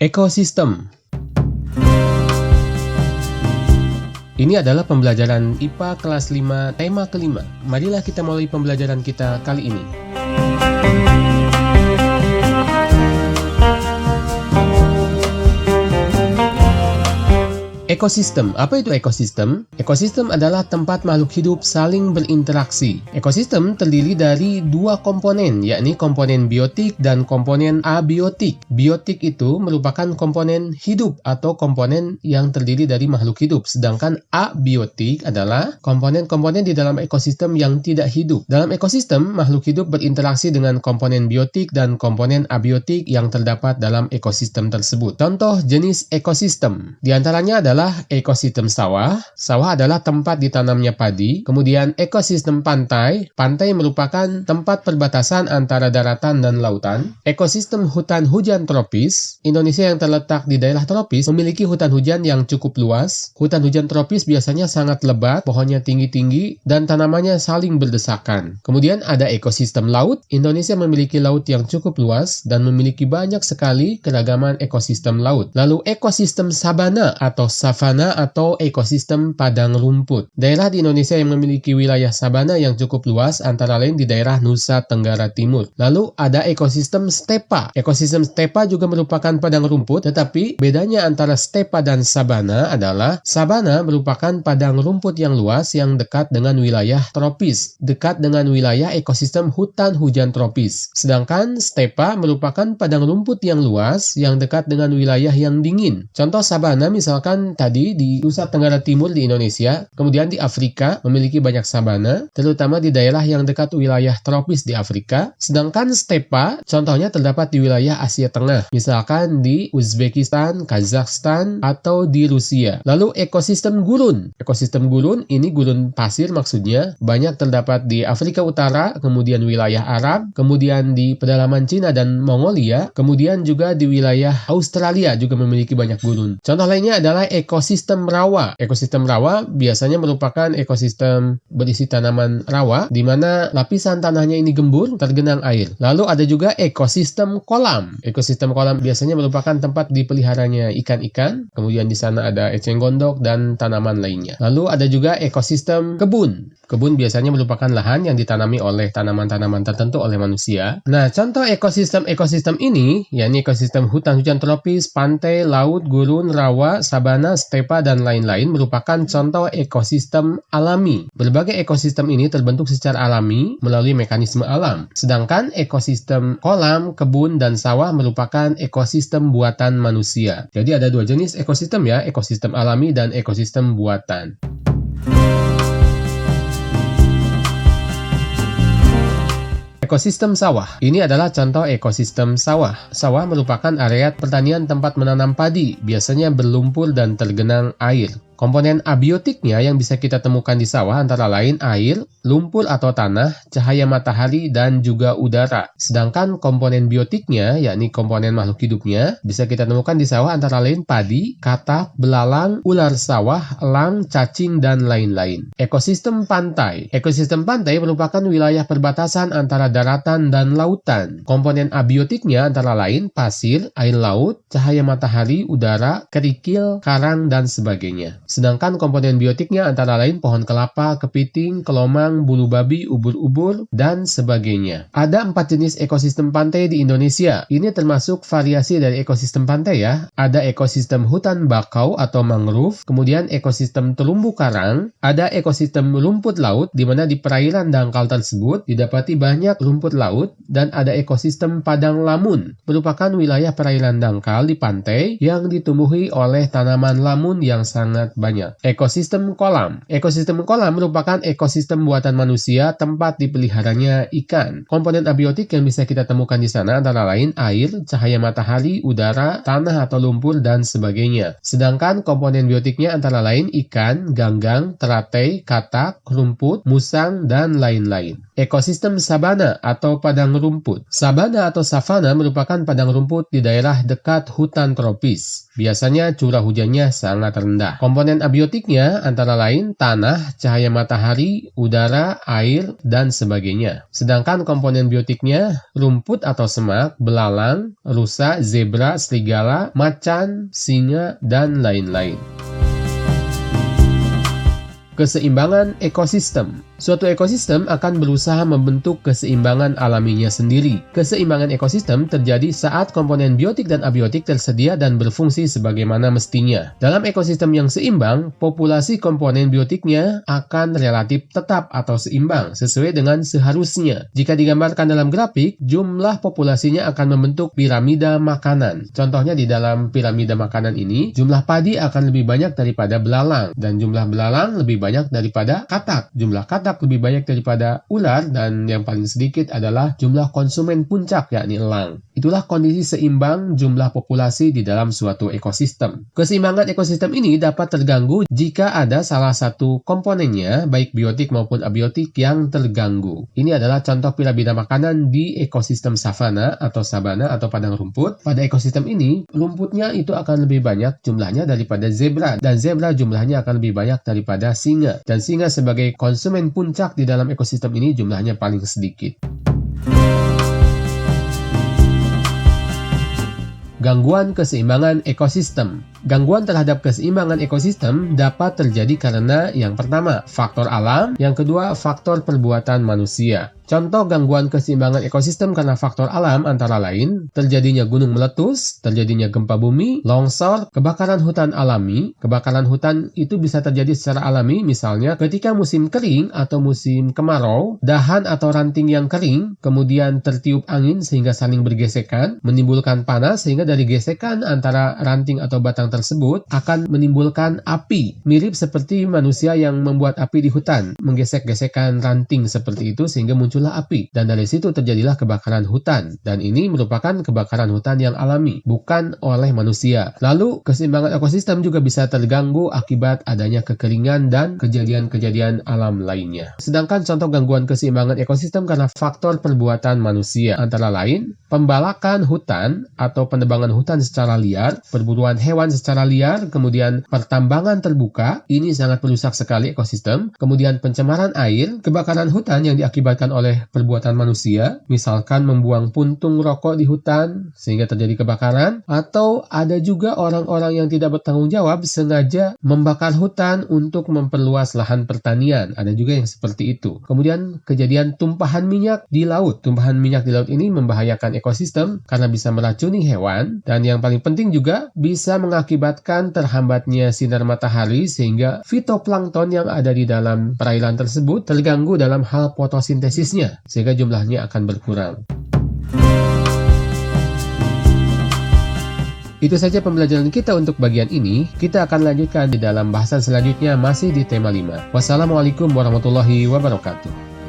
Ekosistem. Ini adalah pembelajaran IPA kelas 5 tema kelima. Marilah kita mulai pembelajaran kita kali ini. Ekosistem. Apa itu ekosistem? Ekosistem adalah tempat makhluk hidup saling berinteraksi. Ekosistem terdiri dari dua komponen, yakni komponen biotik dan komponen abiotik. Biotik itu merupakan komponen hidup atau komponen yang terdiri dari makhluk hidup, sedangkan abiotik adalah komponen-komponen di dalam ekosistem yang tidak hidup. Dalam ekosistem, makhluk hidup berinteraksi dengan komponen biotik dan komponen abiotik yang terdapat dalam ekosistem tersebut. Contoh jenis ekosistem, di antaranya adalah ekosistem sawah. Sawah adalah tempat ditanamnya padi. Kemudian ekosistem pantai. Pantai merupakan tempat perbatasan antara daratan dan lautan. Ekosistem hutan hujan tropis. Indonesia yang terletak di daerah tropis memiliki hutan hujan yang cukup luas. Hutan hujan tropis biasanya sangat lebat, pohonnya tinggi-tinggi, dan tanamannya saling berdesakan. Kemudian ada ekosistem laut. Indonesia memiliki laut yang cukup luas dan memiliki banyak sekali keragaman ekosistem laut. Lalu ekosistem sabana atau savana atau ekosistem padang rumput. Daerah di Indonesia yang memiliki wilayah sabana yang cukup luas antara lain di daerah Nusa Tenggara Timur. Lalu ada ekosistem stepa. Ekosistem stepa juga merupakan padang rumput, tetapi bedanya antara stepa dan sabana adalah sabana merupakan padang rumput yang luas yang dekat dengan wilayah tropis, dekat dengan wilayah ekosistem hutan hujan tropis. Sedangkan stepa merupakan padang rumput yang luas yang dekat dengan wilayah yang dingin. Contoh sabana misalkan tadi di Nusa Tenggara Timur di Indonesia, kemudian di Afrika memiliki banyak sabana, terutama di daerah yang dekat wilayah tropis di Afrika. Sedangkan stepa contohnya terdapat di wilayah Asia Tengah, misalkan di Uzbekistan, Kazakhstan, atau di Rusia. Lalu ekosistem gurun. Ekosistem gurun ini gurun pasir maksudnya, banyak terdapat di Afrika Utara, kemudian wilayah Arab, kemudian di pedalaman Cina dan Mongolia, kemudian juga di wilayah Australia juga memiliki banyak gurun. Contoh lainnya adalah ekosistem rawa. Ekosistem rawa biasanya merupakan ekosistem berisi tanaman rawa di mana lapisan tanahnya ini gembur, tergenang air. Lalu ada juga ekosistem kolam. Ekosistem kolam biasanya merupakan tempat dipeliharanya ikan-ikan. Kemudian di sana ada eceng gondok dan tanaman lainnya. Lalu ada juga ekosistem kebun. Kebun biasanya merupakan lahan yang ditanami oleh tanaman-tanaman tertentu oleh manusia. Nah, contoh ekosistem ini, yakni ekosistem hutan hujan tropis, pantai, laut, gurun, rawa, sabana, stepa, dan lain-lain merupakan contoh ekosistem alami. Berbagai ekosistem ini terbentuk secara alami melalui mekanisme alam. Sedangkan ekosistem kolam, kebun, dan sawah merupakan ekosistem buatan manusia. Jadi ada dua jenis ekosistem ya, ekosistem alami dan ekosistem buatan. Ekosistem sawah. Ini adalah contoh ekosistem sawah. Sawah merupakan area pertanian tempat menanam padi, biasanya berlumpur dan tergenang air. Komponen abiotiknya yang bisa kita temukan di sawah antara lain air, lumpur atau tanah, cahaya matahari, dan juga udara. Sedangkan komponen biotiknya, yakni komponen makhluk hidupnya, bisa kita temukan di sawah antara lain padi, katak, belalang, ular sawah, elang, cacing, dan lain-lain. Ekosistem pantai. Ekosistem pantai merupakan wilayah perbatasan antara daratan dan lautan. Komponen abiotiknya antara lain pasir, air laut, cahaya matahari, udara, kerikil, karang, dan sebagainya. Sedangkan komponen biotiknya antara lain pohon kelapa, kepiting, kelomang, bulu babi, ubur-ubur, dan sebagainya. Ada 4 jenis ekosistem pantai di Indonesia. Ini termasuk variasi dari ekosistem pantai ya. Ada ekosistem hutan bakau atau mangrove, kemudian ekosistem terumbu karang, ada ekosistem rumput laut, di mana di perairan dangkal tersebut didapati banyak rumput laut, dan ada ekosistem padang lamun, merupakan wilayah perairan dangkal di pantai yang ditumbuhi oleh tanaman lamun yang sangat banyak. Ekosistem kolam. Ekosistem kolam merupakan ekosistem buatan manusia tempat dipeliharanya ikan. Komponen abiotik yang bisa kita temukan di sana antara lain air, cahaya matahari, udara, tanah atau lumpur, dan sebagainya. Sedangkan komponen biotiknya antara lain ikan, ganggang, teratai, katak, rumput, musang, dan lain-lain. Ekosistem sabana atau padang rumput. Sabana atau savana merupakan padang rumput di daerah dekat hutan tropis. Biasanya curah hujannya sangat rendah. Komponen abiotiknya antara lain tanah, cahaya matahari, udara, air, dan sebagainya. Sedangkan komponen biotiknya rumput atau semak, belalang, rusa, zebra, serigala, macan, singa, dan lain-lain. Keseimbangan ekosistem. Suatu ekosistem akan berusaha membentuk keseimbangan alaminya sendiri. Keseimbangan ekosistem terjadi saat komponen biotik dan abiotik tersedia dan berfungsi sebagaimana mestinya. Dalam ekosistem yang seimbang, populasi komponen biotiknya akan relatif tetap atau seimbang sesuai dengan seharusnya. Jika digambarkan dalam grafik, jumlah populasinya akan membentuk piramida makanan. Contohnya di dalam piramida makanan ini, jumlah padi akan lebih banyak daripada belalang dan jumlah belalang lebih banyak daripada katak. Jumlah katak lebih banyak daripada ular dan yang paling sedikit adalah jumlah konsumen puncak yakni elang. Itulah kondisi seimbang jumlah populasi di dalam suatu ekosistem. Keseimbangan ekosistem ini dapat terganggu jika ada salah satu komponennya baik biotik maupun abiotik yang terganggu. Ini adalah contoh piramida makanan di ekosistem savana atau sabana atau padang rumput. Pada ekosistem ini, rumputnya itu akan lebih banyak jumlahnya daripada zebra dan zebra jumlahnya akan lebih banyak daripada singa. Dan singa sebagai konsumen puncak di dalam ekosistem ini jumlahnya paling sedikit. Gangguan keseimbangan ekosistem. Gangguan terhadap keseimbangan ekosistem dapat terjadi karena yang pertama, faktor alam, yang kedua, faktor perbuatan manusia. Contoh gangguan keseimbangan ekosistem karena faktor alam antara lain terjadinya gunung meletus, terjadinya gempa bumi, longsor, kebakaran hutan alami. Kebakaran hutan itu bisa terjadi secara alami, misalnya ketika musim kering atau musim kemarau, dahan atau ranting yang kering kemudian tertiup angin sehingga saling bergesekan, menimbulkan panas sehingga dari gesekan antara ranting atau batang tersebut akan menimbulkan api. Mirip seperti manusia yang membuat api di hutan, menggesek-gesekkan ranting seperti itu sehingga muncul api, dan dari situ terjadilah kebakaran hutan, dan ini merupakan kebakaran hutan yang alami, bukan oleh manusia. Lalu keseimbangan ekosistem juga bisa terganggu akibat adanya kekeringan dan kejadian-kejadian alam lainnya. Sedangkan contoh gangguan keseimbangan ekosistem karena faktor perbuatan manusia antara lain pembalakan hutan atau penebangan hutan secara liar, perburuan hewan secara liar, kemudian pertambangan terbuka, ini sangat merusak sekali ekosistem, kemudian pencemaran air, kebakaran hutan yang diakibatkan oleh perbuatan manusia, misalkan membuang puntung rokok di hutan sehingga terjadi kebakaran, atau ada juga orang-orang yang tidak bertanggung jawab sengaja membakar hutan untuk memperluas lahan pertanian. Ada juga yang seperti itu. Kemudian kejadian tumpahan minyak di laut. Tumpahan minyak di laut ini membahayakan ekosistem karena bisa meracuni hewan, dan yang paling penting juga bisa mengakibatkan terhambatnya sinar matahari sehingga fitoplankton yang ada di dalam perairan tersebut terganggu dalam hal fotosintesisnya, sehingga jumlahnya akan berkurang. Itu saja pembelajaran kita untuk bagian ini. Kita akan lanjutkan di dalam bahasan selanjutnya masih di tema 5. Wassalamualaikum warahmatullahi wabarakatuh.